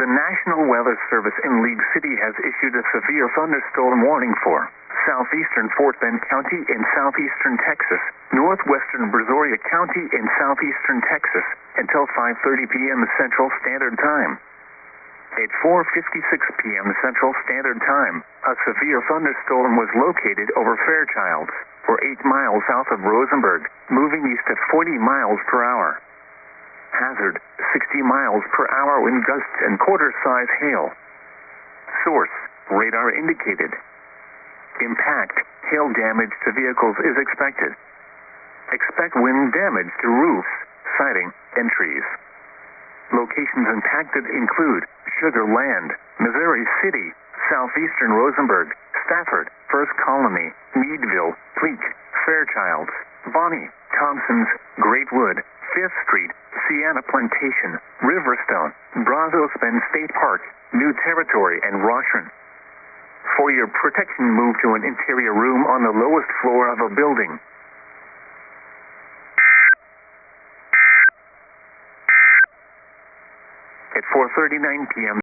The National Weather Service in League City has issued a severe thunderstorm warning for southeastern Fort Bend County in southeastern Texas, northwestern Brazoria County in southeastern Texas, until 5:30 p.m. Central Standard Time. At 4:56 p.m. Central Standard Time, a severe thunderstorm was located over Fairchilds, or 8 miles south of Rosenberg, moving east at 40 miles per hour. Hazard, 60 miles per hour wind gusts and quarter-size hail. Source, radar indicated. Impact, hail damage to vehicles is expected. Expect wind damage to roofs, siding, and trees. Locations impacted include Sugar Land, Missouri City, southeastern Rosenberg, Stafford, First Colony, Meadville, Pleak, Fairchilds, Bonnie, Thompsons, Greatwood, 5th Street, Sienna Plantation, Riverstone, Brazos Bend State Park, New Territory, and Roshren. For your protection, move to an interior room on the lowest floor of a building. At 4:39 p.m.